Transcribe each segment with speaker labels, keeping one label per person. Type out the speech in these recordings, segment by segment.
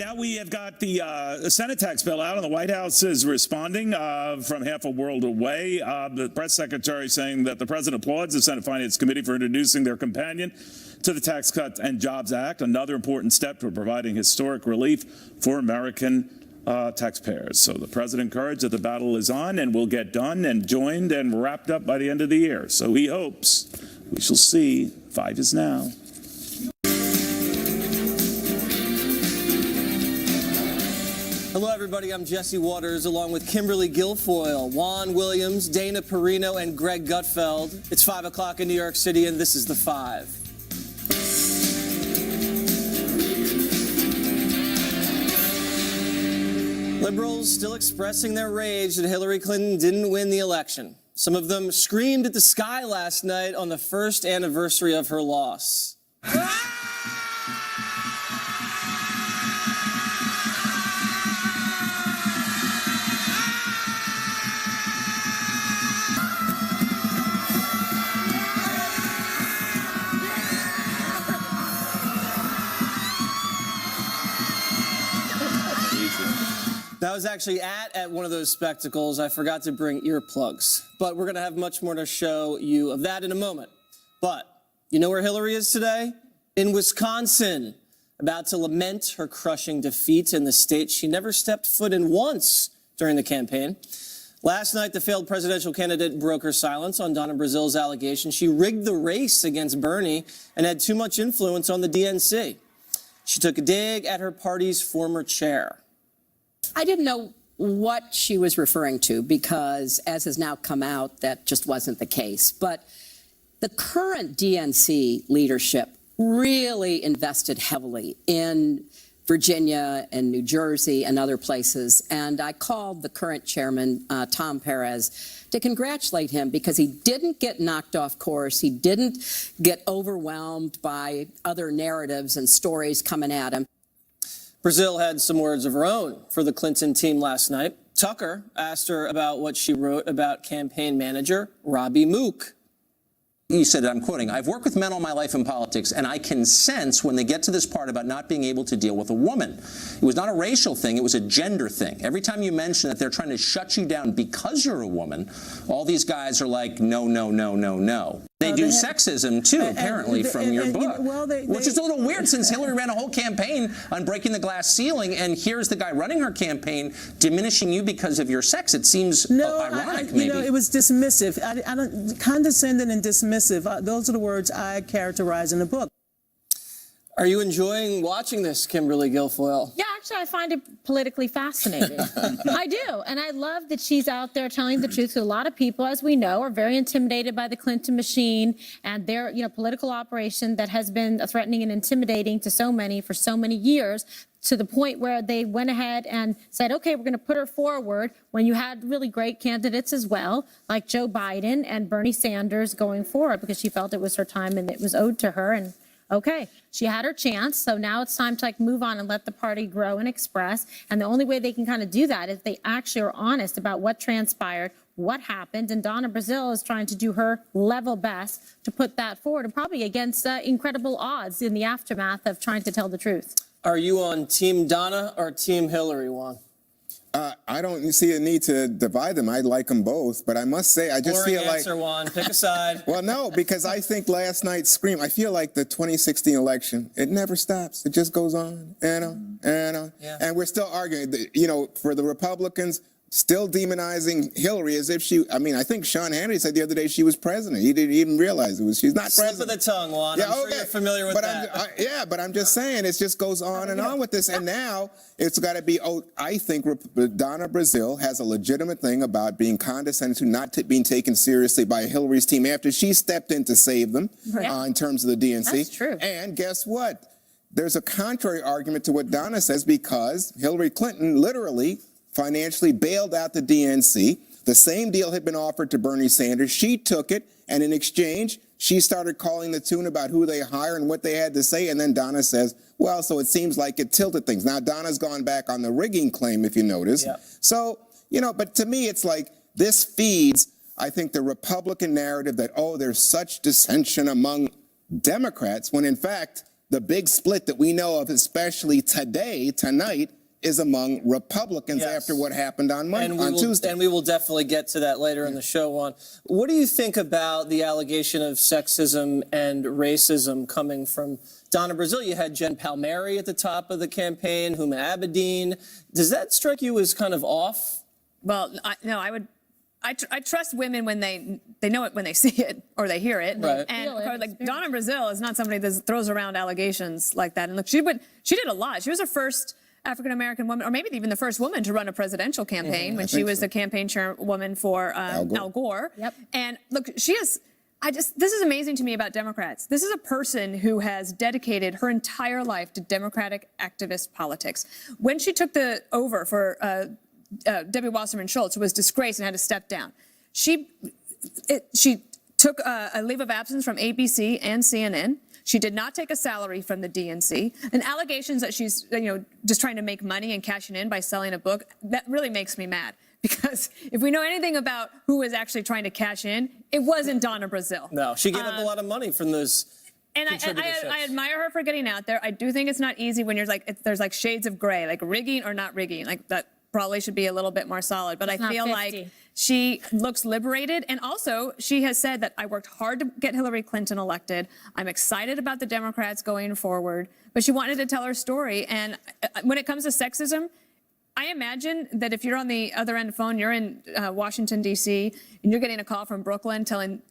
Speaker 1: now we have got the Senate tax bill out, and the White House is responding from half a world away. The press secretary saying that the president applauds the Senate Finance Committee for introducing their companion to the Tax Cuts and Jobs Act, another important step toward providing historic relief for American taxpayers. So the president encouraged that the battle is on and will get done and joined and wrapped up by the end of the year. So he hopes. We shall see. 5 is now.
Speaker 2: Hello, everybody. I'm Jesse Waters, along with Kimberly Guilfoyle, Juan Williams, Dana Perino, and Greg Gutfeld. It's 5 o'clock in New York City, and this is The Five. Liberals still expressing their rage that Hillary Clinton didn't win the election. Some of them screamed at the sky last night on the first anniversary of her loss. I was actually at one of those spectacles. I forgot to bring earplugs, but we're going to have much more to show you of that in a moment. But you know where Hillary is today? In Wisconsin, about to lament her crushing defeat in the state she never stepped foot in once during the campaign. Last night, the failed presidential candidate broke her silence on Donna Brazil's allegation she rigged the race against Bernie and had too much influence on the DNC. She took a dig at her party's former chair.
Speaker 3: I didn't know what she was referring to because, as has now come out, that just wasn't the case. But the current DNC leadership really invested heavily in Virginia and New Jersey and other places. And I called the current chairman, Tom Perez, to congratulate him because he didn't get knocked off course. He didn't get overwhelmed by other narratives and stories coming at him.
Speaker 2: Brazil had some words of her own for the Clinton team last night. Tucker asked her about what she wrote about campaign manager Robbie Mook.
Speaker 4: You said, I'm quoting, "I've worked with men all my life in politics, and I can sense when they get to this part about not being able to deal with a woman. It was not a racial thing, it was a gender thing. Every time you mention that they're trying to shut you down because you're a woman, all these guys are like, no, no, no, no, no." They do sexism, too, apparently, from your book. Which is a little weird since Hillary ran a whole campaign on breaking the glass ceiling, and here's the guy running her campaign diminishing you because of your sex. It seems ironic, maybe.
Speaker 5: You know, it was dismissive. I don't, condescending and dismissive, those are the words I characterize in the book.
Speaker 2: Are you enjoying watching this, Kimberly Guilfoyle?
Speaker 6: Yeah, actually, I find it politically fascinating. I do. And I love that she's out there telling the truth. A lot of people, as we know, are very intimidated by the Clinton machine and their political operation that has been threatening and intimidating to so many for so many years, to the point where they went ahead and said, okay, we're going to put her forward when you had really great candidates as well, like Joe Biden and Bernie Sanders going forward, because she felt it was her time and it was owed to her. And okay, she had her chance, so now it's time to move on and let the party grow and express. And the only way they can kind of do that is they actually are honest about what transpired, what happened, and Donna Brazil is trying to do her level best to put that forward, and probably against incredible odds in the aftermath of trying to tell the truth.
Speaker 2: Are you on Team Donna or Team Hillary, Juan?
Speaker 7: I don't see a need to divide them. I like them both, but I must say, I just feel like...
Speaker 2: Juan. Pick a side.
Speaker 7: Well, no, because I think last night's scream, I feel like the 2016 election, it never stops. It just goes on and on and on. Yeah. And we're still arguing, for the Republicans, still demonizing Hillary as if she, I think Sean Hannity said the other day she was president. He didn't even realize she's not president.
Speaker 2: Slip of the tongue, Juan. Yeah, I'm sure you're familiar with that.
Speaker 7: But I'm just saying, it just goes on and on with this. And now it's got to be, I think Donna Brazil has a legitimate thing about being condescending to, not being taken seriously by Hillary's team after she stepped in to save them in terms of the DNC.
Speaker 6: That's true.
Speaker 7: And guess what? There's a contrary argument to what Donna says, because Hillary Clinton literally financially bailed out the DNC. The same deal had been offered to Bernie Sanders. She took it, and in exchange, she started calling the tune about who they hire and what they had to say, and then Donna says, well, so it seems like it tilted things. Now, Donna's gone back on the rigging claim, if you notice. Yeah. So, but to me, it's like this feeds, I think, the Republican narrative that, there's such dissension among Democrats, when in fact, the big split that we know of, especially today, tonight, is among Republicans
Speaker 2: Yes.
Speaker 7: after what happened on Tuesday.
Speaker 2: And we will definitely get to that later in the show, Juan. What do you think about the allegation of sexism and racism coming from Donna Brazile? You had Jen Palmieri at the top of the campaign, Huma Abedin. Does that strike you as kind of off?
Speaker 8: Well, I trust women when they know it when they see it or they hear it.
Speaker 2: Right.
Speaker 8: And
Speaker 6: Feel it,
Speaker 8: like Donna Brazile is not somebody that throws around allegations like that. And look, she did a lot. She was the first African American woman, or maybe even the first woman to run a presidential campaign when she was the campaign chairwoman for Al Gore.
Speaker 6: Yep.
Speaker 8: And look, this is amazing to me about Democrats. This is a person who has dedicated her entire life to Democratic activist politics. When she took over for Debbie Wasserman Schultz, who was disgraced and had to step down, she took a leave of absence from ABC and CNN. She did not take a salary from the DNC. And allegations that she's, just trying to make money and cashing in by selling a book, that really makes me mad. Because if we know anything about who was actually trying to cash in, it wasn't Donna Brazile.
Speaker 2: No, she gave up a lot of money from those.
Speaker 8: And I admire her for getting out there. I do think it's not easy when there's like shades of gray, like rigging or not rigging. Like that probably should be a little bit more solid. But I
Speaker 6: not
Speaker 8: feel
Speaker 6: 50.
Speaker 8: like she looks liberated. And also, she has said that I worked hard to get Hillary Clinton elected. I'm excited about the Democrats going forward. But she wanted to tell her story. And when it comes to sexism, I imagine that if you're on the other end of the phone, you're in Washington, D.C., and you're getting a call from Brooklyn telling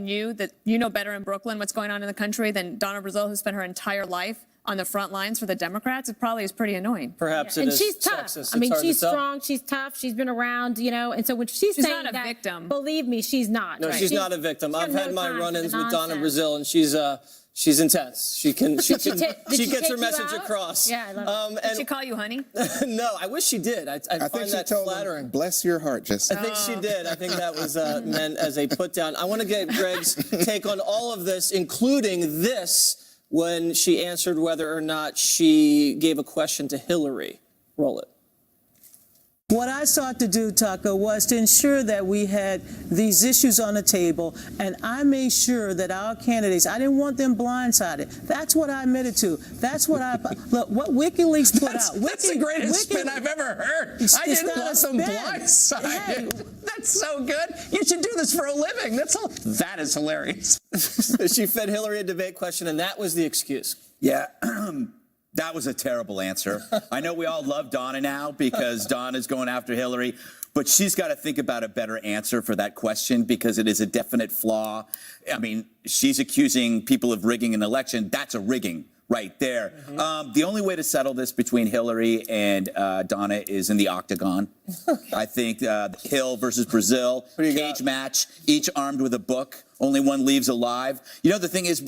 Speaker 8: you that you know better in Brooklyn what's going on in the country than Donna Brazile, who spent her entire life on the front lines for the Democrats, it probably is pretty annoying.
Speaker 2: Perhaps it
Speaker 6: And
Speaker 2: is
Speaker 6: she's tough.
Speaker 2: sexist.
Speaker 6: I mean,
Speaker 2: It's hard to
Speaker 6: she's
Speaker 2: tell.
Speaker 6: strong, she's tough, she's been around, and so when she's saying
Speaker 8: not a
Speaker 6: that,
Speaker 8: victim.
Speaker 6: believe me, she's not.
Speaker 2: No,
Speaker 6: right?
Speaker 2: she's not a victim.
Speaker 6: she
Speaker 2: I've
Speaker 6: has
Speaker 2: had
Speaker 6: no
Speaker 2: my
Speaker 6: time for
Speaker 2: run-ins
Speaker 6: the
Speaker 2: with Donna
Speaker 6: nonsense.
Speaker 2: Brazile, and she's intense. She
Speaker 6: Did she
Speaker 2: gets
Speaker 6: take
Speaker 2: her
Speaker 6: you
Speaker 2: message
Speaker 6: out?
Speaker 2: across.
Speaker 6: Yeah, I love it.
Speaker 8: Did she call you honey?
Speaker 2: No, I wish she did. I
Speaker 7: I
Speaker 2: find
Speaker 7: think she
Speaker 2: that
Speaker 7: told
Speaker 2: flattering.
Speaker 7: him, bless your heart,
Speaker 2: I
Speaker 7: Jesse.
Speaker 2: think she did. I think that was meant as a put down. I want to get Greg's take on all of this, including this, when she answered whether or not she gave a question to Hillary. Roll it.
Speaker 5: What I sought to do, Tucker, was to ensure that we had these issues on the table, and I made sure that our candidates, I didn't want them blindsided. That's what I admitted to. That's what look, what WikiLeaks put out.
Speaker 4: That's the greatest spin I've ever heard. I
Speaker 5: It's
Speaker 4: didn't
Speaker 5: not
Speaker 4: want
Speaker 5: a
Speaker 4: them
Speaker 5: spin.
Speaker 4: blindsided.
Speaker 5: Hey.
Speaker 4: That's so good. You should do this for a living. That is hilarious.
Speaker 2: She fed Hillary a debate question, and that was the excuse.
Speaker 9: Yeah, that was a terrible answer. I know we all love Donna now because Donna's going after Hillary, but she's got to think about a better answer for that question because it is a definite flaw. I mean, she's accusing people of rigging an election. That's a rigging right there. The only way to settle this between Hillary and Donna is in the octagon. I think Hill versus Brazile,
Speaker 2: do you
Speaker 9: cage
Speaker 2: got?
Speaker 9: match, each armed with a book. Only one leaves alive. You know, the thing is,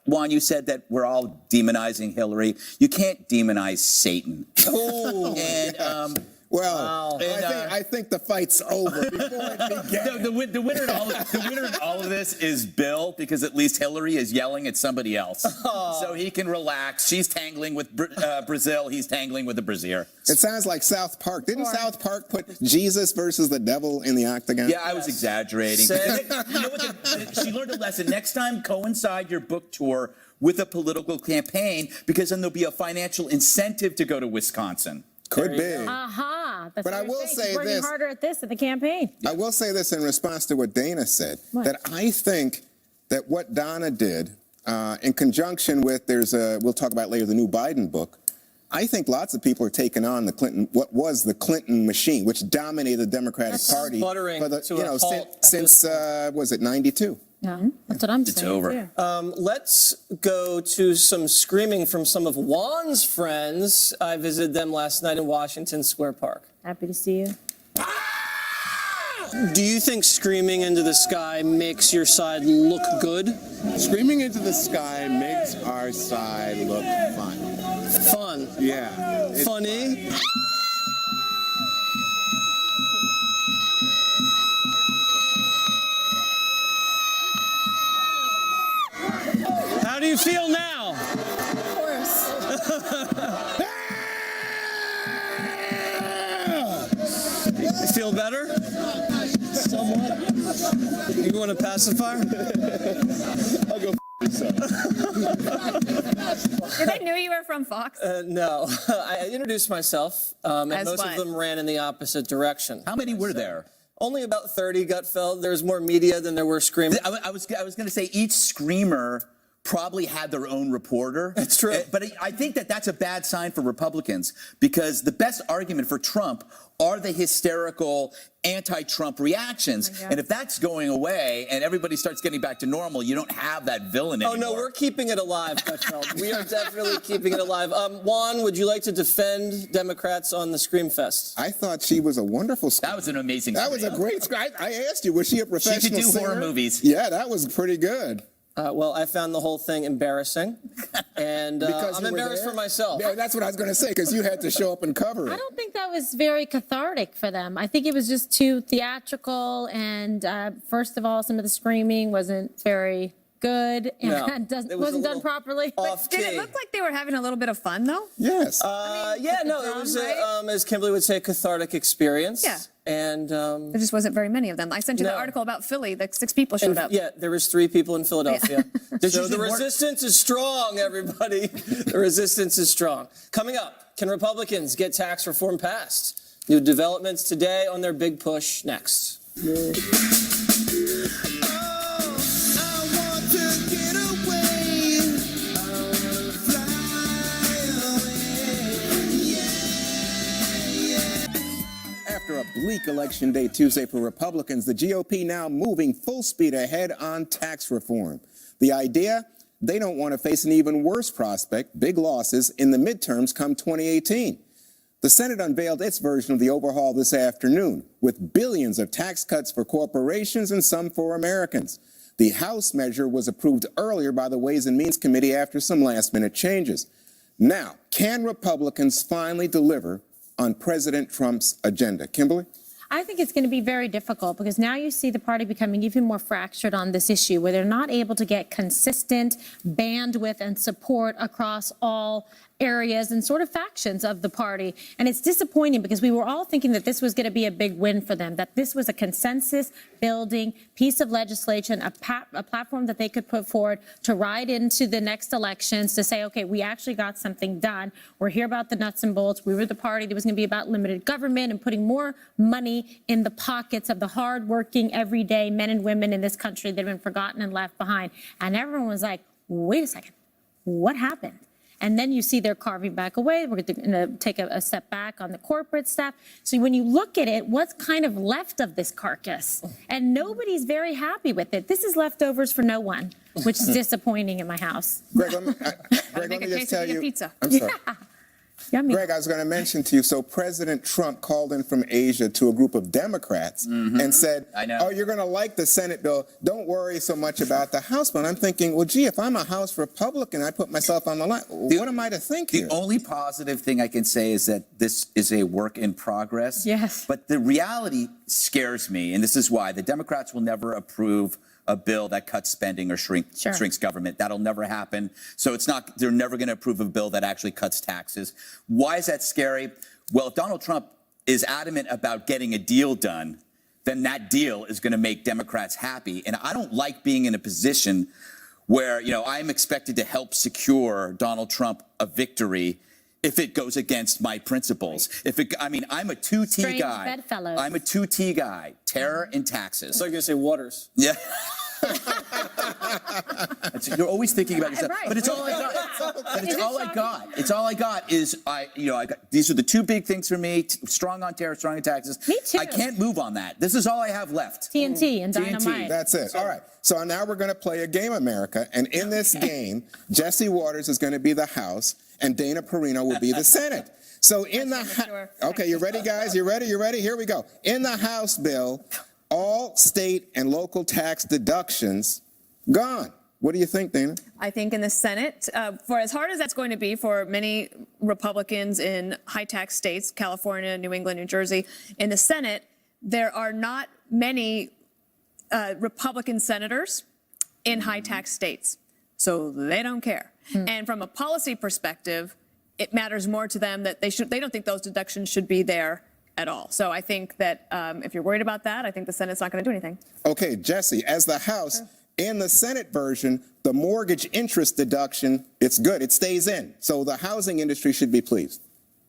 Speaker 9: Juan, you said that we're all demonizing Hillary. You can't demonize Satan.
Speaker 2: Oh,
Speaker 9: And
Speaker 7: Well,
Speaker 9: And,
Speaker 7: I think the fight's over before it began.
Speaker 9: the winner in all of this is Bill, because at least Hillary is yelling at somebody else. So he can relax. She's tangling with Brazile. He's tangling with the Brazier.
Speaker 7: It sounds like South Park. Didn't South Park put Jesus versus the devil in the octagon?
Speaker 9: Yeah, I was exaggerating.
Speaker 2: Say-
Speaker 9: You know what? She learned a lesson. Next time, coincide your book tour with a political campaign, because then there'll be a financial incentive to go to Wisconsin.
Speaker 7: Could be.
Speaker 6: Aha. That's
Speaker 7: But
Speaker 6: what
Speaker 7: I
Speaker 6: we're
Speaker 7: will
Speaker 6: saying.
Speaker 7: say
Speaker 6: She's working
Speaker 7: this.
Speaker 6: harder at this at the campaign.
Speaker 7: I will say this in response to what Dana said, that I think that what Donna did, in conjunction with, we'll talk about later, the new Biden book, I think lots of people are taking on what was the Clinton machine, which dominated the Democratic Party
Speaker 2: sputtering
Speaker 7: for the,
Speaker 2: to a halt at
Speaker 7: since was it 92?
Speaker 6: Yeah, that's what I'm saying.
Speaker 9: It's over.
Speaker 6: too.
Speaker 2: Let's go to some screaming from some of Juan's friends. I visited them last night in Washington Square Park.
Speaker 6: Happy to see you.
Speaker 2: Do you think screaming into the sky makes your side look good?
Speaker 10: Screaming into the sky makes our side look fun.
Speaker 2: Fun.
Speaker 10: Yeah. it's
Speaker 2: Funny. How do you feel now?
Speaker 6: Of course.
Speaker 2: You feel better? Somewhat. You want a pacifier?
Speaker 10: I'll go f*** yourself.
Speaker 8: They knew you were from Fox?
Speaker 2: No, I introduced myself, and
Speaker 8: As
Speaker 2: most
Speaker 8: what?
Speaker 2: of them ran in the opposite direction.
Speaker 9: How many were there?
Speaker 2: Only about 30 Gutfeld. There's more media than there were screamers.
Speaker 9: I was going to say each screamer probably had their own reporter.
Speaker 2: That's true.
Speaker 9: But I think that that's a bad sign for Republicans because the best argument for Trump are the hysterical anti-Trump reactions.
Speaker 8: Oh, yeah.
Speaker 9: And if that's going away and everybody starts getting back to normal, you don't have that villain
Speaker 2: Oh,
Speaker 9: anymore.
Speaker 2: no, we're keeping it alive, Gutfeld. We are definitely keeping it alive. Juan, would you like to defend Democrats on the Screamfest?
Speaker 7: I thought she was a wonderful
Speaker 9: That was an amazing
Speaker 7: That was a
Speaker 9: scream.
Speaker 7: great scream. I asked you, was she a professional
Speaker 9: do
Speaker 7: singer?
Speaker 9: horror movies.
Speaker 7: Yeah, that was pretty good.
Speaker 2: Well, I found the whole thing embarrassing, and
Speaker 7: Because
Speaker 2: I'm
Speaker 7: you were
Speaker 2: embarrassed
Speaker 7: there?
Speaker 2: for myself.
Speaker 7: Yeah, that's what I was going to say, because you had to show up and cover
Speaker 6: I
Speaker 7: it.
Speaker 6: don't think that was very cathartic for them. I think it was just too theatrical, and first of all, some of the screaming wasn't very good and
Speaker 2: No,
Speaker 6: wasn't
Speaker 2: it was a
Speaker 6: done
Speaker 2: little
Speaker 6: properly.
Speaker 2: Off
Speaker 8: Did it
Speaker 2: key.
Speaker 8: look like they were having a little bit of fun, though?
Speaker 7: Yes.
Speaker 2: Yeah, no, it was, as Kimberly would say, a cathartic experience.
Speaker 8: Yeah.
Speaker 2: And
Speaker 8: There just wasn't very many of them. I sent you the
Speaker 2: No.
Speaker 8: article about Philly. The 6 people showed up.
Speaker 2: yeah, there was 3 people in Philadelphia.
Speaker 9: Does
Speaker 2: So
Speaker 9: usually
Speaker 2: the
Speaker 9: work-
Speaker 2: resistance is strong, everybody. The resistance is strong. Coming up, can Republicans get tax reform passed? New developments today on their big push next.
Speaker 7: After a bleak election day Tuesday for Republicans, the GOP now moving full speed ahead on tax reform. The idea? They don't want to face an even worse prospect, big losses in the midterms come 2018. The Senate unveiled its version of the overhaul this afternoon, with billions of tax cuts for corporations and some for Americans. The House measure was approved earlier by the Ways and Means Committee after some last-minute changes. Now, can Republicans finally deliver on President Trump's agenda? Kimberly?
Speaker 6: I think it's going to be very difficult because now you see the party becoming even more fractured on this issue where they're not able to get consistent bandwidth and support across all areas and sort of factions of the party. And it's disappointing because we were all thinking that this was going to be a big win for them, that this was a consensus building piece of legislation, a platform that they could put forward to ride into the next elections to say, okay, we actually got something done. We're here about the nuts and bolts. We were the party that was going to be about limited government and putting more money in the pockets of the hardworking, everyday men and women in this country that have been forgotten and left behind. And everyone was like, wait a second, what happened? And then you see they're carving back away. We're going to take a step back on the corporate stuff. So when you look at it, what's kind of left of this carcass? And nobody's very happy with it. This is leftovers for no one, which is disappointing in my house.
Speaker 7: Greg, let me, Greg,
Speaker 8: Make
Speaker 7: let
Speaker 8: a
Speaker 7: me just tell
Speaker 8: quesadilla
Speaker 7: you.
Speaker 8: pizza.
Speaker 7: I'm sorry.
Speaker 6: Yummy.
Speaker 7: Greg, I was going to mention to you, so President Trump called in from Asia to a group of Democrats and said,
Speaker 9: I know.
Speaker 7: oh, you're going to like the Senate bill. Don't worry so much about the House bill. And I'm thinking, well, gee, if I'm a House Republican, I put myself on the line. What am I to think
Speaker 9: The
Speaker 7: here?
Speaker 9: only positive thing I can say is that this is a work in progress.
Speaker 6: Yes.
Speaker 9: But the reality scares me, and this is why. The Democrats will never approve a bill that cuts spending or shrinks government. That'll never happen. So they're never going to approve a bill that actually cuts taxes. Why is that scary? Well, if Donald Trump is adamant about getting a deal done, then that deal is going to make Democrats happy. And I don't like being in a position where, I'm expected to help secure Donald Trump a victory if it goes against my principles. I'm a 2T
Speaker 6: Strange
Speaker 9: guy.
Speaker 6: bedfellows.
Speaker 9: I'm a 2T guy. Terror and taxes.
Speaker 2: So you're going to say Waters.
Speaker 9: Yeah. You're always thinking about yourself,
Speaker 6: Right.
Speaker 9: but it's all I got. But it's all I got. It's all I got is these are the 2 big things for me: strong on terror, strong on taxes.
Speaker 6: Me too.
Speaker 9: I can't move on that. This is all I have left.
Speaker 6: TNT and
Speaker 9: TNT.
Speaker 6: dynamite.
Speaker 7: That's it. All right. So now we're going to play a game, America. And in this game, Jesse Waters is going to be the House and Dana Perino will be the Senate. So in the okay, you ready, guys? You ready? You ready? Here we go. In the House bill, all state and local tax deductions gone. What do you think, Dana?
Speaker 8: I think in the Senate, for as hard as that's going to be for many Republicans in high-tax states, California, New England, New Jersey, in the Senate, there are not many Republican senators in high-tax states. So they don't care. And from a policy perspective, it matters more to them that they don't think those deductions should be there at all. So I think that if you're worried about that, I think the Senate's not going to do anything.
Speaker 7: Okay, Jesse, as the House, In the Senate version, the mortgage interest deduction, it's good. It stays in. So the housing industry should be pleased.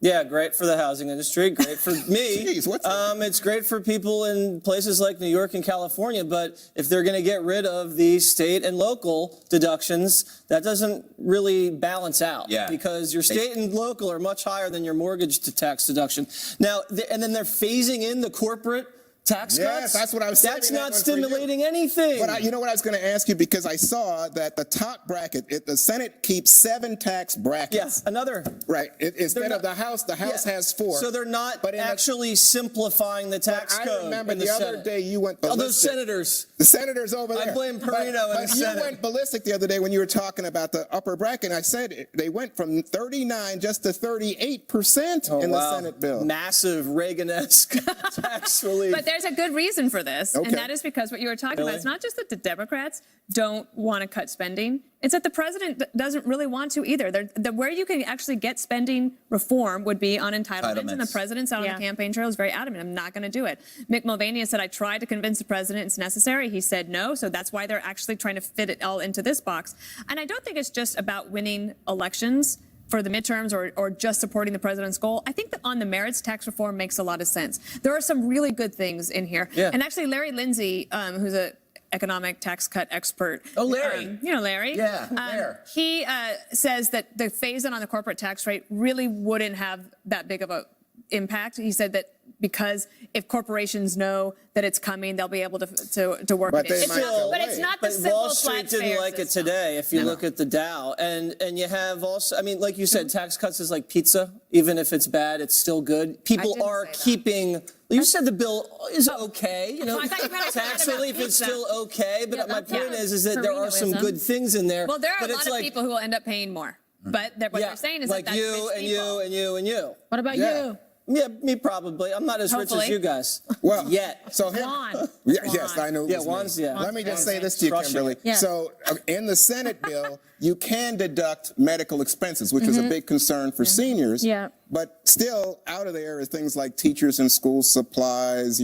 Speaker 2: Yeah, great for the housing industry, great for me.
Speaker 7: Jeez, what's that?
Speaker 2: It's great for people in places like New York and California, but if they're going to get rid of the state and local deductions, that doesn't really balance out.
Speaker 9: Yeah.
Speaker 2: Because your state and local are much higher than your mortgage to tax deduction. Now, and then they're phasing in the corporate tax
Speaker 7: Yes,
Speaker 2: cuts.
Speaker 7: that's what I was
Speaker 2: That's
Speaker 7: saving that
Speaker 2: not
Speaker 7: one for you.
Speaker 2: stimulating anything.
Speaker 7: But you know what I was going to ask you, because I saw that the top bracket, the Senate keeps 7 tax brackets.
Speaker 2: Yes, another.
Speaker 7: Right. Instead
Speaker 2: not-
Speaker 7: of the House
Speaker 2: Yeah.
Speaker 7: has 4.
Speaker 2: So they're not
Speaker 7: But in the-
Speaker 2: actually simplifying the tax
Speaker 7: I
Speaker 2: code.
Speaker 7: remember
Speaker 2: in
Speaker 7: the other
Speaker 2: Senate.
Speaker 7: day you went
Speaker 2: Oh,
Speaker 7: ballistic.
Speaker 2: those senators.
Speaker 7: The senators over
Speaker 2: I
Speaker 7: there.
Speaker 2: blame Perino in the
Speaker 7: But you
Speaker 2: Senate.
Speaker 7: went ballistic the other day when you were talking about the upper bracket. I said they went from 39 just to 38% in the Senate bill.
Speaker 2: Massive Reagan-esque tax relief.
Speaker 8: But there's a good reason for this,
Speaker 7: Okay.
Speaker 8: and that is because what you were talking
Speaker 2: Really?
Speaker 8: about, it's not just that the Democrats don't want to cut spending, it's that the president doesn't really want to either. Where you can actually get spending reform would be on entitlements, and the
Speaker 9: Entitlements.
Speaker 8: president's out on
Speaker 6: Yeah.
Speaker 8: the campaign trail is very adamant, I'm not going to do it. Mick Mulvaney has said, I tried to convince the president it's necessary. He said no, so that's why they're actually trying to fit it all into this box. And I don't think it's just about winning elections for the midterms or just supporting the president's goal. I think that on the merits, tax reform makes a lot of sense. There are some really good things in here.
Speaker 2: Yeah.
Speaker 8: And actually, Larry Lindsay, who's a economic tax cut expert.
Speaker 2: Oh, Larry.
Speaker 8: You know Larry.
Speaker 9: Yeah, there.
Speaker 8: He says that the phase-in on the corporate tax rate really wouldn't have that big of a impact. He said that because if corporations know that it's coming, they'll be able to work
Speaker 7: But
Speaker 8: it
Speaker 7: they
Speaker 8: in. It's
Speaker 7: might
Speaker 8: not-
Speaker 7: go
Speaker 8: but it's
Speaker 7: away.
Speaker 8: not the
Speaker 2: But
Speaker 8: simple
Speaker 2: Wall Street
Speaker 8: flat
Speaker 2: didn't
Speaker 8: fare
Speaker 2: like it
Speaker 8: system.
Speaker 2: today. If you look at the Dow, and you have also, I mean, like you said, tax cuts is like pizza. Even if it's bad, it's still good. People
Speaker 8: didn't
Speaker 2: are
Speaker 8: say that.
Speaker 2: keeping. You said the bill is okay. You know,
Speaker 8: I thought you meant
Speaker 2: tax
Speaker 8: about
Speaker 2: relief is
Speaker 8: pizza.
Speaker 2: still okay. But
Speaker 6: Yeah,
Speaker 2: my
Speaker 6: that's
Speaker 2: point
Speaker 6: not
Speaker 2: is that there are some
Speaker 6: Perinoism.
Speaker 2: good things in there.
Speaker 8: Well, there are
Speaker 2: but
Speaker 8: a
Speaker 2: it's
Speaker 8: lot of
Speaker 2: like,
Speaker 8: people who will end up paying more. But what
Speaker 2: yeah,
Speaker 8: they're saying is
Speaker 2: like
Speaker 8: that that's
Speaker 2: you
Speaker 8: rich
Speaker 2: and
Speaker 8: people.
Speaker 2: you and you and you.
Speaker 6: What about
Speaker 7: Yeah.
Speaker 6: you?
Speaker 2: Yeah, me probably. I'm not as rich as
Speaker 8: Hopefully.
Speaker 2: you guys.
Speaker 7: Well,
Speaker 2: Yet.
Speaker 7: So here,
Speaker 6: Juan.
Speaker 7: yes, I know. it
Speaker 2: Yeah,
Speaker 7: was me.
Speaker 2: Juan's, yeah.
Speaker 7: Let me just
Speaker 2: Juan's
Speaker 7: say this to you,
Speaker 2: crushing
Speaker 7: Kimberly.
Speaker 2: it.
Speaker 6: Yeah.
Speaker 7: So in the Senate bill, you can deduct medical expenses, which is a big concern for seniors.
Speaker 6: Yeah.
Speaker 7: But still, out of there are things like teachers and school supplies,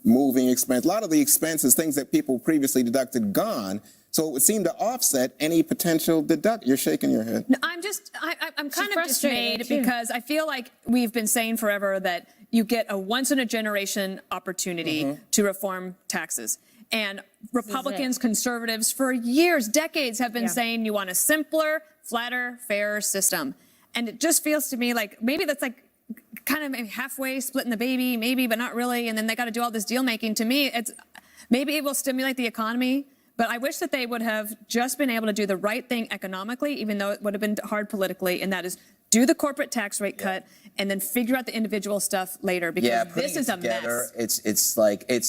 Speaker 7: moving expense. A lot of the expenses, things that people previously deducted, gone. So it would seem to offset any potential deduct. You're shaking your head.
Speaker 8: No, I'm kind of
Speaker 6: frustrated,
Speaker 8: dismayed
Speaker 6: too.
Speaker 8: because I feel like we've been saying forever that you get a once in a generation opportunity to reform taxes. And Republicans, conservatives, for years, decades have been saying you want a simpler, flatter, fairer system. And it just feels to me like maybe that's like kind of maybe halfway splitting the baby, maybe, but not really. And then they got to do all this deal making. To me, maybe it will stimulate the economy. But I wish that they would have just been able to do the right thing economically, even though it would have been hard politically, and that is do the corporate tax rate cut and then figure out the individual stuff later, because
Speaker 9: Yeah,
Speaker 8: this
Speaker 9: putting
Speaker 8: is
Speaker 9: it
Speaker 8: a
Speaker 9: together,
Speaker 8: mess.
Speaker 9: it's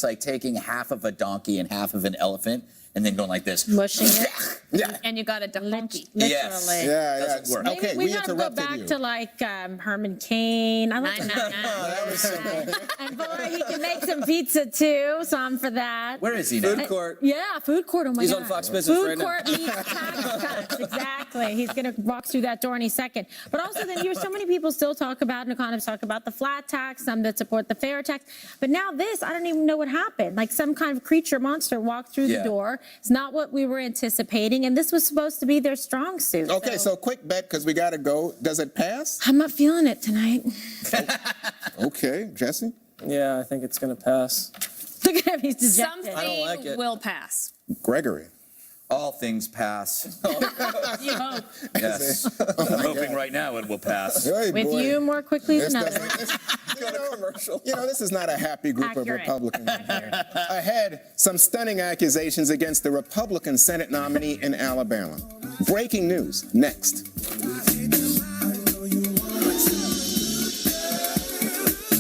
Speaker 9: like taking half of a donkey and half of an elephant and then going like this.
Speaker 6: Mushing it.
Speaker 7: Yeah.
Speaker 8: And you got a donkey.
Speaker 9: Yes.
Speaker 6: Literally.
Speaker 7: Yeah,
Speaker 9: Doesn't
Speaker 7: yeah.
Speaker 9: work.
Speaker 6: Maybe
Speaker 7: Okay,
Speaker 6: we
Speaker 7: we
Speaker 6: gotta go
Speaker 7: interrupted
Speaker 6: back
Speaker 7: you.
Speaker 6: to like Herman Cain. I like
Speaker 8: Nah, nah, nah.
Speaker 6: And boy, he can make some pizza too, so I'm for that.
Speaker 9: Where is he now?
Speaker 2: Food court.
Speaker 6: Yeah, food court. Oh my
Speaker 2: He's
Speaker 6: God.
Speaker 2: on Fox Business
Speaker 6: Food
Speaker 2: right now.
Speaker 6: court meets tax cuts. Exactly. He's going to walk through that door any second. But also, then you so many people still talk about, and economists talk about the flat tax, some that support the fair tax. But now this, I don't even know what happened. Like some kind of creature monster walked through the
Speaker 9: Yeah.
Speaker 6: door. It's not what we were anticipating, and this was supposed to be their strong suit.
Speaker 7: Okay, so quick bet because we got to go. Does it pass?
Speaker 6: I'm not feeling it tonight.
Speaker 7: Okay, Jesse?
Speaker 2: Yeah, I think it's going to pass.
Speaker 6: Look at him. He's dejected.
Speaker 8: Something
Speaker 2: I don't like it.
Speaker 8: will pass.
Speaker 7: Gregory.
Speaker 9: All things pass.
Speaker 6: You hope.
Speaker 9: Yes. I'm hoping right now it will pass.
Speaker 7: Hey,
Speaker 6: With
Speaker 7: boy.
Speaker 6: you more quickly
Speaker 7: This
Speaker 6: than others.
Speaker 7: doesn't- this is not a happy group
Speaker 6: Accurate.
Speaker 7: of Republicans. Ahead, some stunning accusations against the Republican Senate nominee in Alabama. Breaking news next.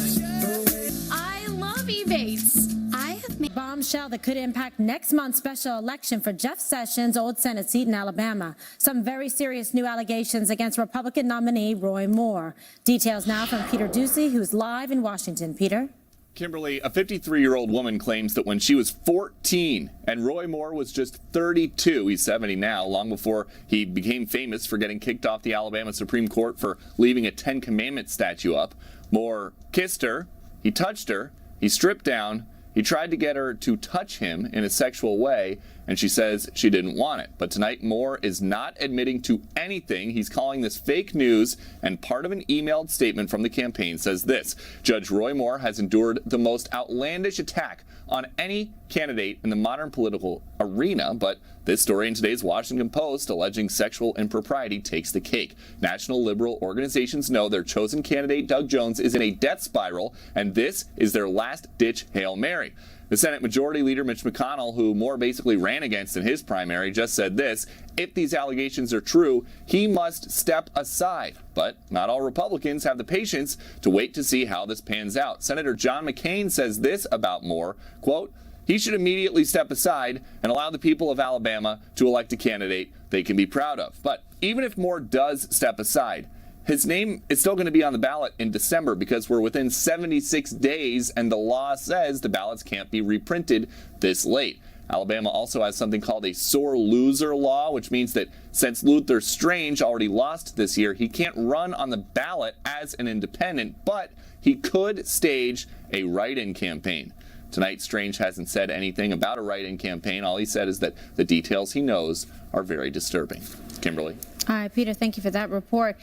Speaker 6: I love Ebates. I have made bombshell that could impact next month's special election for Jeff Sessions' old Senate seat in Alabama. Some very serious new allegations against Republican nominee Roy Moore. Details now from Peter Ducey, who's live in Washington. Peter?
Speaker 11: Kimberly, a 53-year-old woman claims that when she was 14 and Roy Moore was just 32, he's 70 now, long before he became famous for getting kicked off the Alabama Supreme Court for leaving a Ten Commandments statue up, Moore kissed her, he touched her, he stripped down, he tried to get her to touch him in a sexual way, and she says she didn't want it. But tonight, Moore is not admitting to anything. He's calling this fake news, and part of an emailed statement from the campaign says this: Judge Roy Moore has endured the most outlandish attack on any candidate in the modern political arena, but this story in today's Washington Post alleging sexual impropriety takes the cake. National liberal organizations know their chosen candidate, Doug Jones, is in a death spiral, and this is their last-ditch Hail Mary. The Senate Majority Leader Mitch McConnell, who Moore basically ran against in his primary, just said this: if these allegations are true, he must step aside. But not all Republicans have the patience to wait to see how this pans out. Senator John McCain says this about Moore, quote, he should immediately step aside and allow the people of Alabama to elect a candidate they can be proud of. But even if Moore does step aside, his name is still going to be on the ballot in December because we're within 76 days and the law says the ballots can't be reprinted this late. Alabama also has something called a sore loser law, which means that since Luther Strange already lost this year, he can't run on the ballot as an independent, but he could stage a write-in campaign. Tonight, Strange hasn't said anything about a write-in campaign. All he said is that the details he knows are very disturbing. Kimberly.
Speaker 6: All right, Peter, thank you for that report.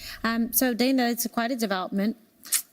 Speaker 6: So, Dana, it's quite a development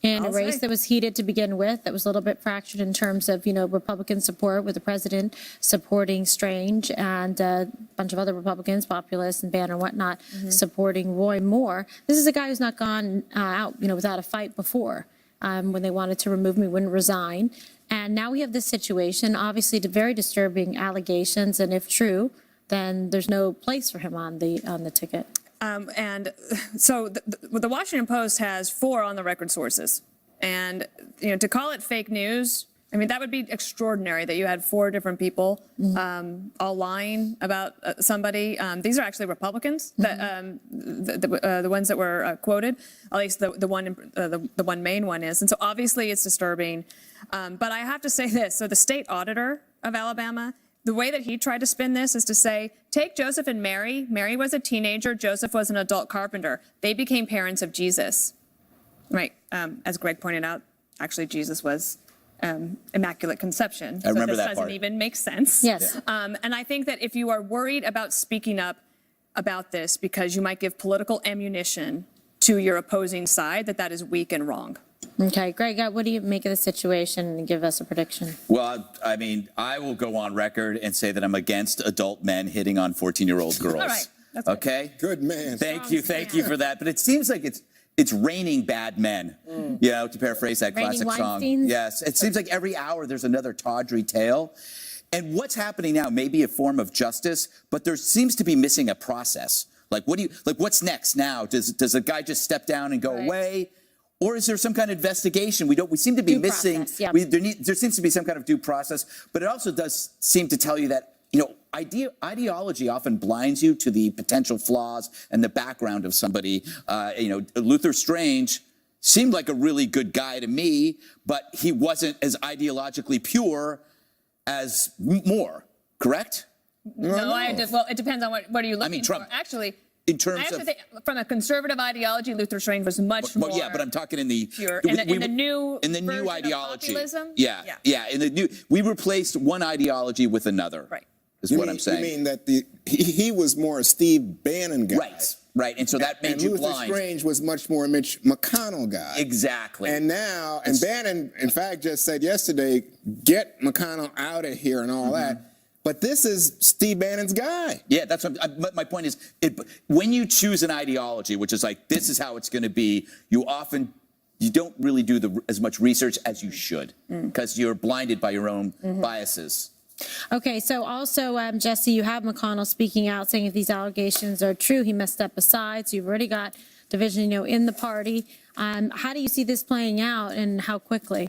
Speaker 6: in a race that was heated to begin with, that was a little bit fractured in terms of, Republican support, with the president supporting Strange and a bunch of other Republicans, Populists and Banner and whatnot, supporting Roy Moore. This is a guy who's not gone out, without a fight before. When they wanted to remove him, he wouldn't resign. And now we have this situation, obviously very disturbing allegations, and if true, then there's no place for him on the ticket.
Speaker 8: And so the Washington Post has 4 on-the-record sources. And, to call it fake news, I mean, that would be extraordinary that you had 4 different people all lying about somebody. These are actually Republicans, the ones that were quoted, at least the one main one is. And so obviously it's disturbing. But I have to say this. So the state auditor of Alabama, the way that he tried to spin this is to say, take Joseph and Mary. Mary was a teenager. Joseph was an adult carpenter. They became parents of Jesus. Right. As Greg pointed out, actually, Jesus was Immaculate Conception.
Speaker 9: I remember
Speaker 8: so this
Speaker 9: that
Speaker 8: doesn't
Speaker 9: part.
Speaker 8: even make sense.
Speaker 6: Yes.
Speaker 8: And I think that if you are worried about speaking up about this because you might give political ammunition to your opposing side, that is weak and wrong.
Speaker 6: Okay, Greg, what do you make of the situation, and give us a prediction?
Speaker 9: Well, I mean, I will go on record and say that I'm against adult men hitting on 14-year-old girls.
Speaker 8: All right. That's good.
Speaker 9: Okay?
Speaker 7: Good man.
Speaker 9: Thank you for that. But it seems like it's raining bad men, to paraphrase that
Speaker 6: Raining
Speaker 9: classic song.
Speaker 6: Weinsteins?
Speaker 9: Yes, it seems like every hour there's another tawdry tale. And what's happening now may be a form of justice, but there seems to be missing a process. Like, what's next now? Does a guy just step down and go away? Or is there some kind of investigation? We seem to be missing.
Speaker 6: Process, yeah.
Speaker 9: There seems to be some kind of due process, but it also does seem to tell you that ideology often blinds you to the potential flaws and the background of somebody. Luther Strange seemed like a really good guy to me, but he wasn't as ideologically pure as Moore. Correct?
Speaker 8: Well, it depends on what are you looking
Speaker 9: Trump.
Speaker 8: for. Actually,
Speaker 9: In terms
Speaker 8: I have
Speaker 9: of,
Speaker 8: to think, from a conservative ideology, Luther Strange was much more.
Speaker 9: well, yeah, but I'm talking in the
Speaker 8: pure. In the new
Speaker 9: version of
Speaker 8: ideology. Populism?
Speaker 9: Yeah. In the new, we replaced one ideology with another.
Speaker 8: Right.
Speaker 9: Is what I'm saying.
Speaker 7: You mean that he was more a Steve Bannon guy.
Speaker 9: Right. And so that made you
Speaker 7: Luther
Speaker 9: blind.
Speaker 7: Strange was much more a Mitch McConnell guy.
Speaker 9: Exactly.
Speaker 7: And now, Bannon, in fact, just said yesterday, get McConnell out of here and all that. But this is Steve Bannon's guy.
Speaker 9: Yeah, that's what my point is. When you choose an ideology, which is like, this is how it's going to be, you don't really do as much research as you should because you're blinded by your own biases.
Speaker 6: Okay, so also, Jesse, you have McConnell speaking out saying if these allegations are true, he must step aside. So you've already got division, in the party. How do you see this playing out, and how quickly?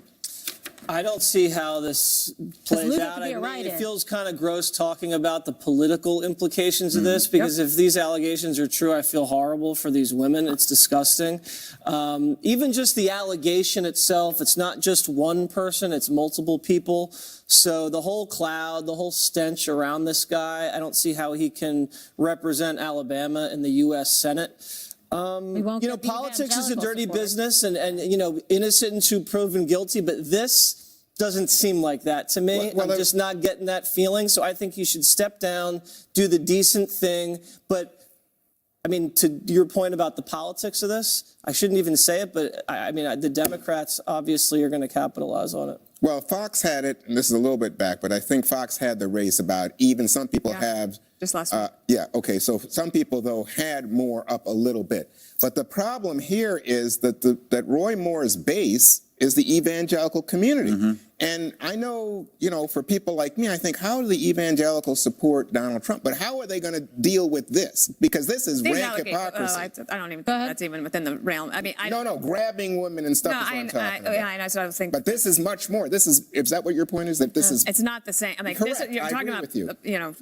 Speaker 2: I don't see how this plays
Speaker 6: Luther
Speaker 2: out.
Speaker 6: could be a
Speaker 2: It
Speaker 6: write-in.
Speaker 2: feels kind of gross talking about the political implications of this, because if these allegations are true, I feel horrible for these women. It's disgusting. Even just the allegation itself, it's not just one person, it's multiple people. So the whole cloud, the whole stench around this guy, I don't see how he can represent Alabama in the U.S. Senate.
Speaker 6: We won't get the
Speaker 2: Politics is a
Speaker 6: evangelical
Speaker 2: dirty
Speaker 6: support.
Speaker 2: business, and innocent until proven guilty, but this doesn't seem like that to me.
Speaker 7: Well,
Speaker 2: I'm just not getting that feeling. So I think you should step down, do the decent thing. But I mean, to your point about the politics of this, I shouldn't even say it, but I mean, the Democrats obviously are going to capitalize on it.
Speaker 7: Well, Fox had it, and this is a little bit back, but I think Fox had the race about even. Some people have.
Speaker 8: Just last week.
Speaker 7: Yeah, okay. So some people, though, had Moore up a little bit. But the problem here is that that Roy Moore's base is the evangelical community. And I know, for people like me, I think, how do the evangelicals support Donald Trump? But how are they going to deal with this? Because this is
Speaker 8: These
Speaker 7: rank
Speaker 8: allegations-
Speaker 7: hypocrisy.
Speaker 8: I don't even think that's even within the realm. I mean,
Speaker 7: No, grabbing women and stuff
Speaker 8: No,
Speaker 7: is what I'm talking about.
Speaker 8: I know. That's what I was thinking.
Speaker 7: But this is much more. Is that what your point is? That this is.
Speaker 8: It's not the same. I mean,
Speaker 7: Correct.
Speaker 8: you're
Speaker 7: I
Speaker 8: talking
Speaker 7: agree
Speaker 8: about,
Speaker 7: with you.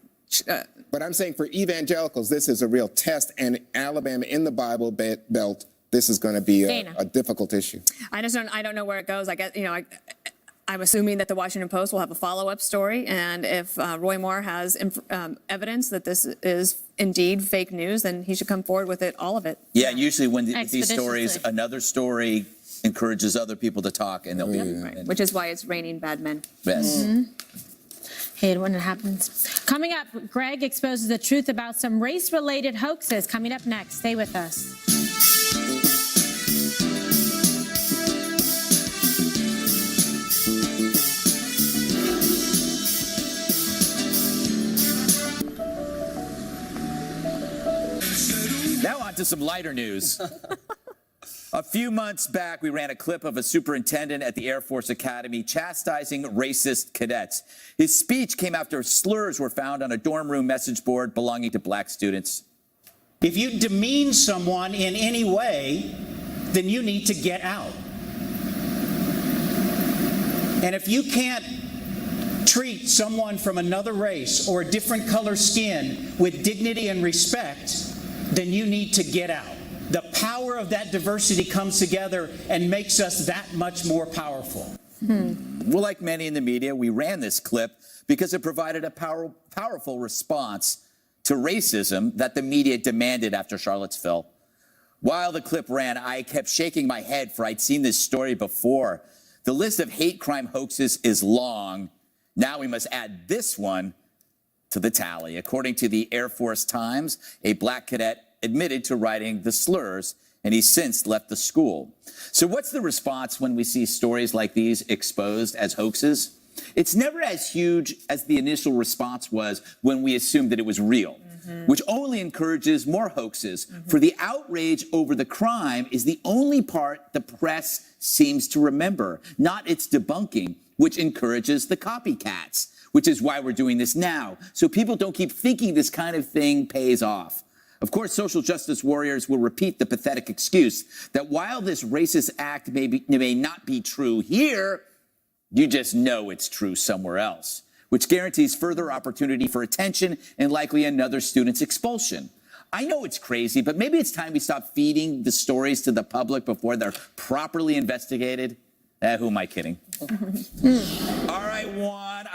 Speaker 8: uh,
Speaker 7: But I'm saying for evangelicals, this is a real test. And Alabama in the Bible Belt, this is going to be
Speaker 6: Dana.
Speaker 7: a difficult issue.
Speaker 8: I don't know where it goes. I guess, I'm assuming that the Washington Post will have a follow-up story, and if Roy Moore has evidence that this is indeed fake news, then he should come forward with it, all of it.
Speaker 9: Yeah, usually when these stories,
Speaker 6: Expeditiously.
Speaker 9: another story encourages other people to talk, and they'll be
Speaker 8: Right. Which is why it's raining bad men.
Speaker 9: Yes.
Speaker 6: Hate it when it happens. Coming up, Greg exposes the truth about some race-related hoaxes. Coming up next. Stay with us.
Speaker 9: Now on to some lighter news. A few months back, we ran a clip of a superintendent at the Air Force Academy chastising racist cadets. His speech came after slurs were found on a dorm room message board belonging to black students.
Speaker 12: If you demean someone in any way, then you need to get out. And if you can't treat someone from another race or a different color skin with dignity and respect, then you need to get out. The power of that diversity comes together and makes us that much more powerful.
Speaker 9: Well, like many in the media, we ran this clip because it provided a powerful response to racism that the media demanded after Charlottesville. While the clip ran, I kept shaking my head, for I'd seen this story before. The list of hate crime hoaxes is long. Now we must add this one to the tally. According to the Air Force Times, a black cadet admitted to writing the slurs, and he's since left the school. So what's the response when we see stories like these exposed as hoaxes? It's never as huge as the initial response was when we assumed that it was real, which only encourages more hoaxes. For the outrage over the crime is the only part the press seems to remember, not its debunking, which encourages the copycats, which is why we're doing this now, so people don't keep thinking this kind of thing pays off. Of course, social justice warriors will repeat the pathetic excuse that while this racist act may not be true here, you just know it's true somewhere else, which guarantees further opportunity for attention and likely another student's expulsion. I know it's crazy, but maybe it's time we stop feeding the stories to the public before they're properly investigated. Who am I kidding? All right, Juan,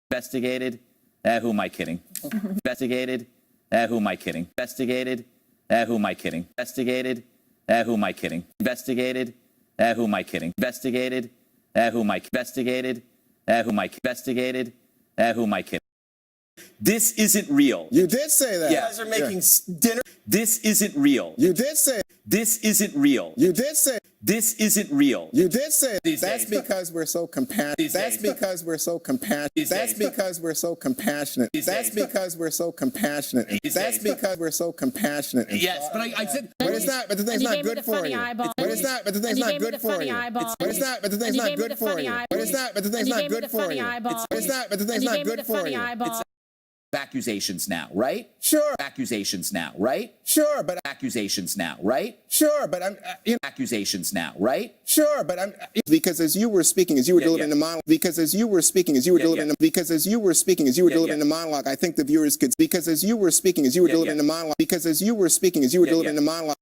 Speaker 9: investigated. Who am I kidding? Investigated. Who am I kidding? Investigated. Who am I kidding? Investigated. Who am I kidding? Investigated. Who am I kidding? Investigated. Who am I investigated? Who am I investigated? Who am I kidding? This isn't real.
Speaker 7: You did say that.
Speaker 2: You guys are making dinner.
Speaker 9: This isn't real.
Speaker 7: You did say.
Speaker 9: This isn't real.
Speaker 7: You did say.
Speaker 9: This isn't real.
Speaker 7: You did say.
Speaker 9: These
Speaker 7: That's
Speaker 9: days.
Speaker 7: because we're so compassionate.
Speaker 9: These
Speaker 7: That's
Speaker 9: days.
Speaker 7: because we're so compassionate.
Speaker 9: These
Speaker 7: That's
Speaker 9: days.
Speaker 7: because we're so compassionate.
Speaker 9: These
Speaker 7: That's
Speaker 9: days.
Speaker 7: because we're so compassionate.
Speaker 9: These
Speaker 7: That's
Speaker 9: days.
Speaker 7: because we're so compassionate.
Speaker 9: Yes, but I said.
Speaker 7: But it's not. But the thing's
Speaker 6: And you
Speaker 7: not
Speaker 6: gave me
Speaker 7: good
Speaker 6: the
Speaker 7: for
Speaker 6: funny
Speaker 7: you.
Speaker 6: eyeball.
Speaker 7: But it's not. But the
Speaker 6: And
Speaker 7: thing's
Speaker 6: you
Speaker 7: not
Speaker 6: gave me
Speaker 7: good
Speaker 6: the
Speaker 7: for
Speaker 6: funny
Speaker 7: you.
Speaker 6: eyeball.
Speaker 7: But it's not. But the
Speaker 6: And
Speaker 7: thing's
Speaker 6: you
Speaker 7: not
Speaker 6: gave me
Speaker 7: good
Speaker 6: the
Speaker 7: for
Speaker 6: funny
Speaker 7: you.
Speaker 6: eyeball.
Speaker 7: But it's not. But the
Speaker 6: And
Speaker 7: thing's
Speaker 6: you
Speaker 7: not
Speaker 6: gave me
Speaker 7: good
Speaker 6: the
Speaker 7: for
Speaker 6: funny
Speaker 7: you.
Speaker 6: eyeball.
Speaker 7: But it's not. But the thing's
Speaker 6: And you
Speaker 7: not
Speaker 6: gave me
Speaker 7: good
Speaker 6: the
Speaker 7: for
Speaker 6: funny
Speaker 7: you.
Speaker 6: eyeball.
Speaker 9: Accusations now, right?
Speaker 7: Sure.
Speaker 9: Accusations now, right?
Speaker 7: Sure. But
Speaker 9: Accusations now, right?
Speaker 7: sure. But I'm.
Speaker 9: Accusations now, right?
Speaker 7: Sure, but I'm because as you were speaking, as you were delivering the monologue, because as you were speaking, as you were delivering the because as you were speaking, as you were delivering the monologue, I think the viewers could because as you were speaking, as you were delivering the monologue, because as you were speaking, as you were delivering the monologue.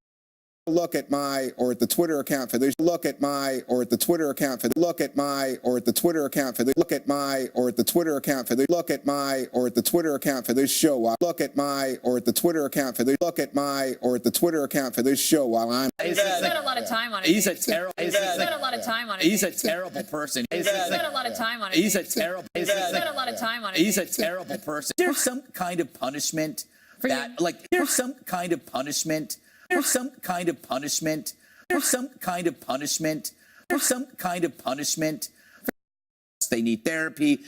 Speaker 7: look at my or at the Twitter account for this. Look at my or at the Twitter account for the look at my or at the Twitter account for the look at my or at the Twitter account for the look at my or at the Twitter account for this show. While look at my or at the Twitter account for the look at my or at the Twitter account for this show while I'm.
Speaker 8: He spent a lot of time on it.
Speaker 9: He's a terrible.
Speaker 8: He spent a lot of time on it.
Speaker 9: He's a terrible person.
Speaker 8: He spent a lot of time on it.
Speaker 9: He's a terrible.
Speaker 8: He spent a lot of time on it.
Speaker 9: He's a terrible person. There's some kind of punishment that, like, there's some kind of punishment. There's some kind of punishment. There's some kind of punishment. There's some kind of punishment. They need therapy.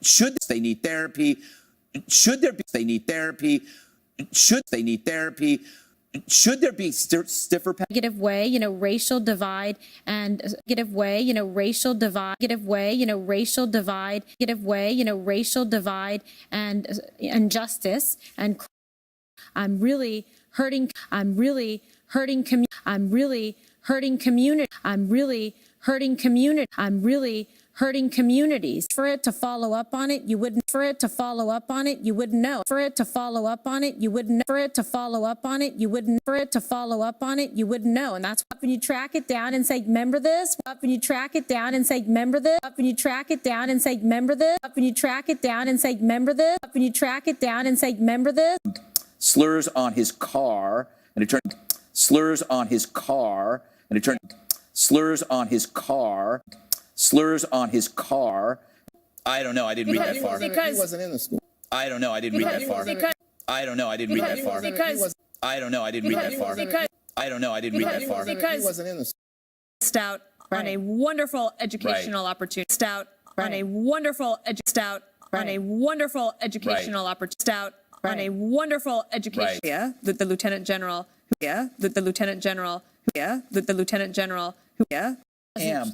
Speaker 9: Should they need therapy? Should there be? They need therapy. Should they need therapy? Should there be stiffer
Speaker 6: Negative way, racial divide and negative way, racial divide, negative way, racial divide, negative way, racial divide and injustice and I'm really hurting community. I'm really hurting community. I'm really hurting community. I'm really hurting communities. For it to follow up on it, you wouldn't. For it to follow up on it, you wouldn't know. For it to follow up on it, you wouldn't. For it to follow up on it, you wouldn't. For it to follow up on it, you wouldn't know. And that's when you track it down and say, remember this. Up when you track it down and say, remember this. Up when you track it down and say, remember this. Up when you track it down and say, remember this. Up when you track it down and say, remember this.
Speaker 9: slurs on his car, and it turned slurs on his car, and it turned slurs on his car, slurs on his car. I don't know. I didn't read that far.
Speaker 7: He wasn't in the school.
Speaker 9: I don't know. I didn't read that far. I don't know. I didn't read that far. I don't know. I didn't read that far. I don't know. I didn't read that far.
Speaker 7: He wasn't in the school.
Speaker 8: Stout on a wonderful educational opportunity. Stout on a wonderful stout on a wonderful educational opportunity. Stout on a wonderful education. Yeah, that the lieutenant general. Yeah, that the lieutenant general. Yeah, that the lieutenant general. Yeah.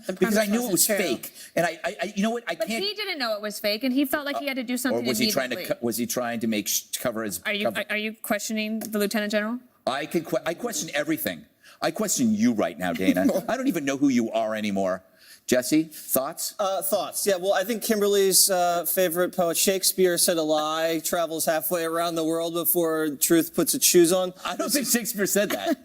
Speaker 9: Because I knew it was fake, and I you know what, I
Speaker 8: But
Speaker 9: can't.
Speaker 8: he didn't know it was fake, and he felt like he had to do something.
Speaker 9: Or was he trying
Speaker 8: immediately.
Speaker 9: to? Was he trying to make cover his?
Speaker 8: Are you questioning the lieutenant general?
Speaker 9: I question everything. I question you right now, Dana. I don't even know who you are anymore. Jesse, thoughts?
Speaker 2: Thoughts? Yeah, well, I think Kimberly's favorite poet, Shakespeare, said a lie travels halfway around the world before truth puts its shoes on.
Speaker 9: I don't think Shakespeare said that.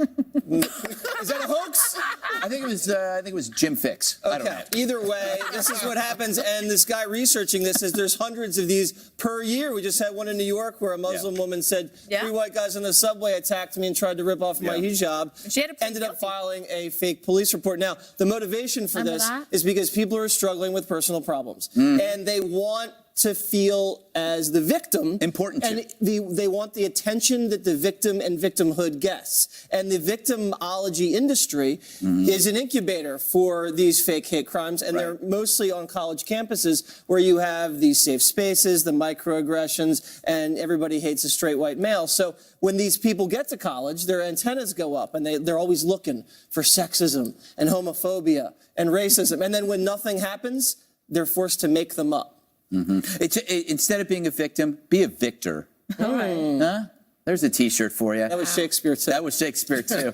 Speaker 2: Is that a hoax?
Speaker 9: I think it was Jim Fix. I don't know.
Speaker 2: Either way, this is what happens. And this guy researching this says there's hundreds of these per year. We just had one in New York where a Muslim woman said 3 white guys on the subway attacked me and tried to rip off my hijab.
Speaker 8: She had to plead
Speaker 2: ended up filing a fake police report. Now, the motivation for
Speaker 6: Remember
Speaker 2: this
Speaker 6: that?
Speaker 2: is because people are struggling with personal problems. And they want to feel as the victim.
Speaker 9: Important
Speaker 2: And they want the attention that the victim and victimhood gets. And the victimology industry is an incubator for these fake hate crimes. And they're mostly on college campuses where you have these safe spaces, the microaggressions, and everybody hates a straight white male. So when these people get to college, their antennas go up and they're always looking for sexism and homophobia and racism. And then when nothing happens, they're forced to make them up.
Speaker 9: Instead of being a victim, be a victor.
Speaker 6: All right.
Speaker 9: Huh? There's a T-shirt for you.
Speaker 2: That was Shakespeare too.
Speaker 9: That was Shakespeare too.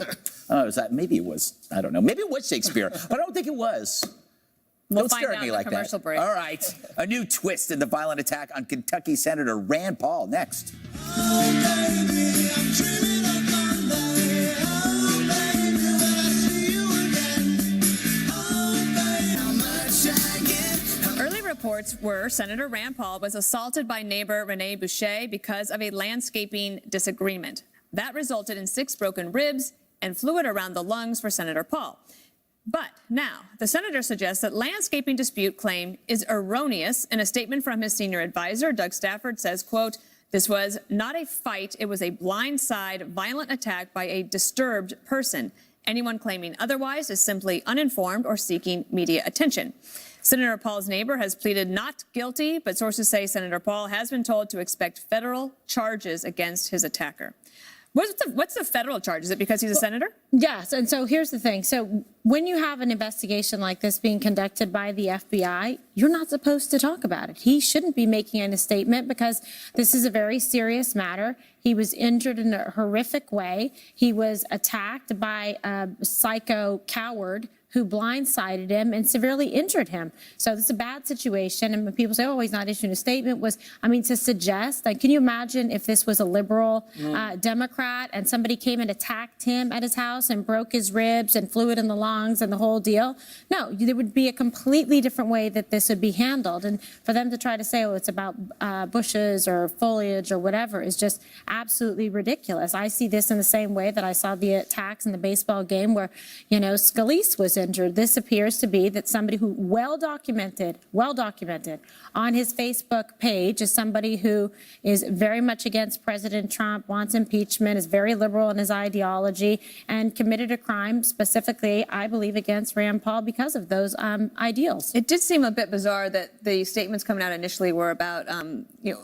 Speaker 9: Oh, was that? Maybe it was. I don't know. Maybe it was Shakespeare, but I don't think it was.
Speaker 8: We'll
Speaker 9: Don't
Speaker 8: find
Speaker 9: stare
Speaker 8: out
Speaker 9: at me
Speaker 8: in the
Speaker 9: like
Speaker 8: commercial
Speaker 9: that.
Speaker 8: break.
Speaker 9: All right. A new twist in the violent attack on Kentucky Senator Rand Paul next.
Speaker 8: Early reports were Senator Rand Paul was assaulted by neighbor Rene Boucher because of a landscaping disagreement. That resulted in 6 broken ribs and fluid around the lungs for Senator Paul. But now, the senator suggests that landscaping dispute claim is erroneous. In a statement from his senior advisor, Doug Stafford says, quote, "This was not a fight. It was a blindside violent attack by a disturbed person. Anyone claiming otherwise is simply uninformed or seeking media attention." Senator Paul's neighbor has pleaded not guilty, but sources say Senator Paul has been told to expect federal charges against his attacker. What's the federal charge? Is it because he's a senator?
Speaker 6: Yes, and so here's the thing. So when you have an investigation like this being conducted by the FBI, you're not supposed to talk about it. He shouldn't be making any statement because this is a very serious matter. He was injured in a horrific way. He was attacked by a psycho coward who blindsided him and severely injured him. So this is a bad situation. And when people say, oh, he's not issuing a statement, to suggest, like, can you imagine if this was a liberal Democrat and somebody came and attacked him at his house and broke his ribs and fluid in the lungs and the whole deal? No, there would be a completely different way that this would be handled. And for them to try to say, oh, it's about bushes or foliage or whatever is just absolutely ridiculous. I see this in the same way that I saw the attacks in the baseball game where, Scalise was injured. This appears to be that somebody who well documented on his Facebook page is somebody who is very much against President Trump, wants impeachment, is very liberal in his ideology, and committed a crime specifically, I believe, against Rand Paul because of those ideals.
Speaker 8: It did seem a bit bizarre that the statements coming out initially were about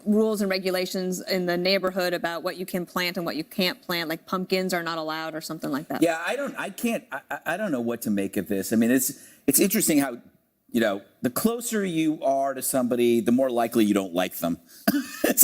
Speaker 8: rules and regulations in the neighborhood about what you can plant and what you can't plant, like pumpkins are not allowed or something like that.
Speaker 9: Yeah, I don't know what to make of this. I mean, it's interesting how, the closer you are to somebody, the more likely you don't like them. It's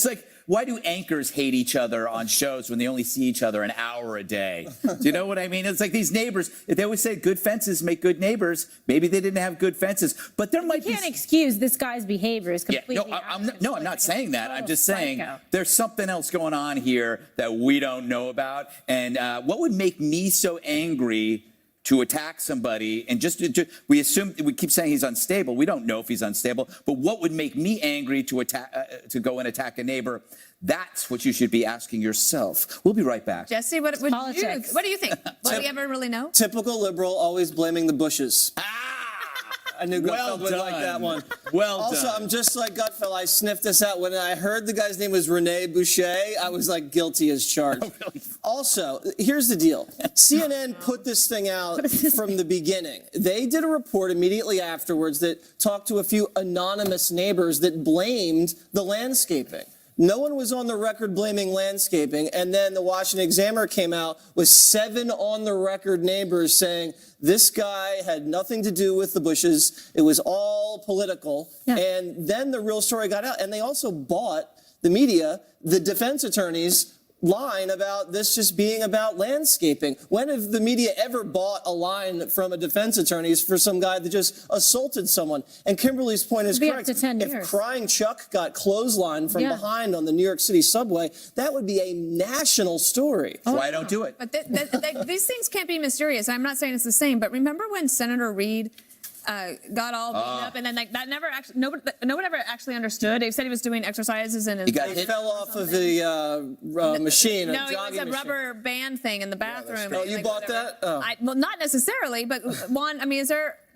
Speaker 9: like, why do anchors hate each other on shows when they only see each other an hour a day? Do you know what I mean? It's like these neighbors, they always say good fences make good neighbors. Maybe they didn't have good fences, but there might be...
Speaker 6: You can't excuse this guy's behavior is completely...
Speaker 9: Yeah, I'm not saying that. I'm just saying there's something else going on here that we don't know about. And what would make me so angry to attack somebody and we keep saying he's unstable. We don't know if he's unstable, but what would make me angry to go and attack a neighbor? That's what you should be asking yourself. We'll be right back.
Speaker 8: Jesse, what do you think? Will we ever really know?
Speaker 2: Typical liberal, always blaming the Bushes. I knew Gutfeld would like that one. Also, I'm just like Gutfeld. I sniffed this out. When I heard the guy's name was Rene Boucher, I was like guilty as charged.
Speaker 9: Oh, really?
Speaker 2: Also, here's the deal. CNN put this thing out from the beginning. They did a report immediately afterwards that talked to a few anonymous neighbors that blamed the landscaping. No one was on the record blaming landscaping, and then the Washington Examiner came out with 7 on-the-record neighbors saying this guy had nothing to do with the Bushes. It was all political.
Speaker 6: Yeah.
Speaker 2: And then the real story got out, and they also bought the media, the defense attorneys' line about this just being about landscaping. When have the media ever bought a line from a defense attorney for some guy that just assaulted someone? And Kimberly's point is correct.
Speaker 6: Up to 10
Speaker 2: if
Speaker 6: years.
Speaker 2: Crying Chuck got clotheslined from behind on the New York City subway, that would be a national story.
Speaker 9: Why don't do it?
Speaker 8: But these things can't be mysterious. I'm not saying it's the same, but remember when Senator Reid got all beat up, and then that never actually no one ever actually understood. They said he was doing exercises and
Speaker 2: He fell off of the machine.
Speaker 8: No, it was a rubber band thing in the bathroom.
Speaker 2: Oh, you bought that? Oh.
Speaker 8: Well, not necessarily, but Juan,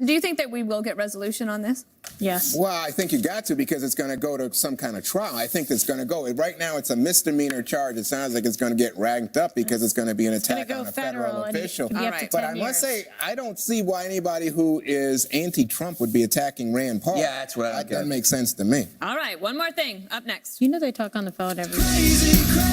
Speaker 8: do you think that we will get resolution on this?
Speaker 6: Yes.
Speaker 7: Well, I think you got to, because it's going to go to some kind of trial. I think it's going to go. Right now, it's a misdemeanor charge. It sounds like it's going to get ranked up because it's going to be an attack on a federal official. But I must say, I don't see why anybody who is anti-Trump would be attacking Rand Paul.
Speaker 9: Yeah, that's what I
Speaker 7: That doesn't make sense to me.
Speaker 8: All right, one more thing up next.
Speaker 6: You know they talk on the phone every day.